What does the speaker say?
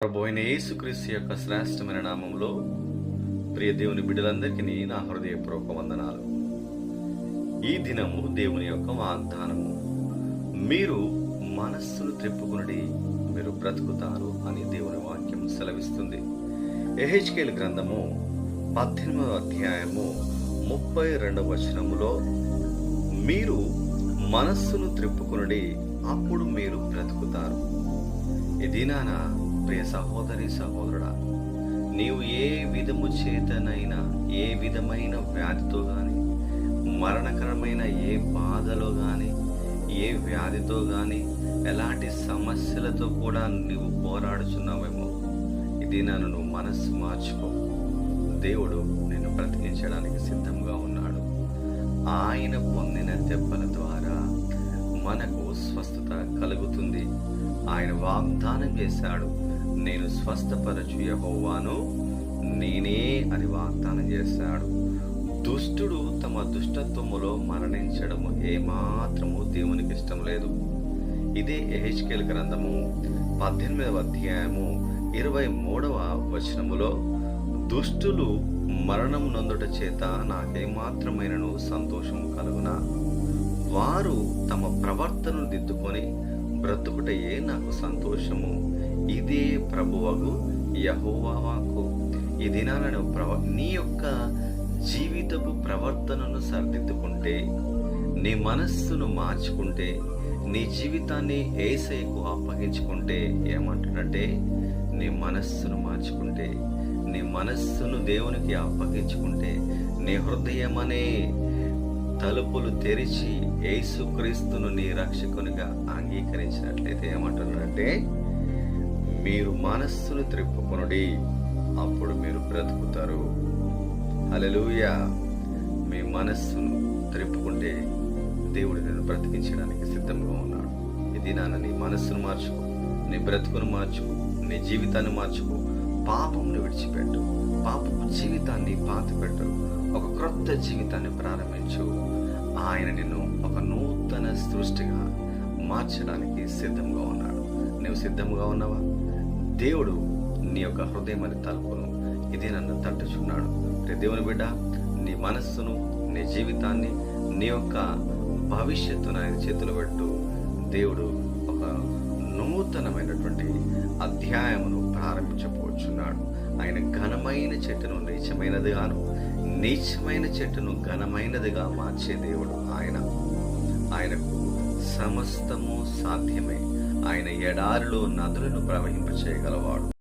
ప్రభు అయిన యేసుక్రీస్తు యొక్క శ్రేష్టమైన నామంలో ప్రియ దేవుని బిడ్డలందరికీ నా హృదయపూర్వక వందనాలు. ఈ దినము దేవుని యొక్క వాగ్దానము, మీరు మనస్సును త్రిప్పుకుని మీరు బ్రతుకుతారు అని దేవుని వాక్యం సెలవిస్తుంది. యెహెజ్కేలు గ్రంథము 18వ అధ్యాయము 32వ వచనములో, మీరు మనస్సును త్రిప్పుకుని అప్పుడు మీరు బ్రతుకుతారు. ఈ దినాన ప్రియ సహోదరి సహోదరుడా, నీవు ఏ విధము చేతనైనా, ఏ విధమైన వ్యాధితో గాని, మరణకరమైన ఏ బాధలో గాని, ఏ వ్యాధితో గాని, ఎలాంటి సమస్యలతో కూడా నీవు పోరాడుచున్నావేమో, ఇది నువ్వు మనస్సు మార్చుకో. దేవుడు నిన్ను బ్రతికించడానికి సిద్ధంగా ఉన్నాడు. ఆయన పొందిన దెబ్బల ద్వారా మనకు స్వస్థత కలుగుతుంది. ఆయన వాగ్దానం చేశాడు, నేను స్వస్థపరచు యెహోవాను నేనే అని వాగ్దానం చేశాడు. దుష్టుడు తమ దుష్టత్వములో మరణించడము ఏమాత్రము దేవునికి ఇష్టం లేదు. ఇదే యెహెజ్కేలు గ్రంథము 18వ అధ్యాయము 23వ వచనములో, దుష్టులు మరణం నొందుట చేత నాకేమాత్రమైనను సంతోషము కలుగునా, వారు తమ ప్రవర్తనను దిద్దుకొని బ్రతుకుటయే నాకు సంతోషము. ఇదే ప్రభువగు యెహోవా వాక్కు. ఈ దినాన నీ యొక్క జీవితపు ప్రవర్తనను సరిదిద్దుకుంటే, నీ మనస్సును మార్చుకుంటే, నీ జీవితాన్ని యేసయ్యకు అప్పగించుకుంటే, ఏమంటాడంటే, నీ మనస్సును మార్చుకుంటే, నీ మనస్సును దేవునికి అప్పగించుకుంటే, నీ హృదయమనే తలుపులు తెరిచి యేసుక్రీస్తును నీ రక్షకునిగా అంగీకరించినట్లయితే ఏమంటున్నాడంటే, మీరు మనస్సును త్రిప్పుకొనుడి అప్పుడు మీరు బ్రతుకుతారు. హల్లెలూయా. మీ మనస్సును త్రిప్పుకుంటే దేవుడు నిన్ను బ్రతికించడానికి సిద్ధంగా ఉన్నాడు. ఇది నీ మనస్సును మార్చుకో, నీ బ్రతుకును మార్చుకో, నీ జీవితాన్ని మార్చుకో. పాపమును విడిచిపెట్టు, పాపపు జీవితాన్ని పాతిపెట్టు, ఒక క్రొత్త జీవితాన్ని ప్రారంభించు. ఆయన నిన్ను ఒక నూతన సృష్టిగా మార్చడానికి సిద్ధంగా ఉన్నాడు. నువ్వు సిద్ధంగా ఉన్నావా? దేవుడు నీ యొక్క హృదయం అని తలుపును ఇది నన్ను తట్టుచున్నాడు. దేవుని బిడ్డ, నీ మనస్సును, నీ జీవితాన్ని, నీ యొక్క భవిష్యత్తును ఆయన చేతులు పెట్టు. దేవుడు ఒక నూతనమైనటువంటి అధ్యాయమును ప్రారంభించబోచున్నాడు. ఆయన ఘనమైన చెట్టును నీచమైనదిగాను, నీచమైన చెట్టును ఘనమైనదిగా మార్చే దేవుడు ఆయన. ఆయనకు సమస్తము సాధ్యమే. ఆయన ఎడారిలో నదులను ప్రవహింపచేయగలవాడు.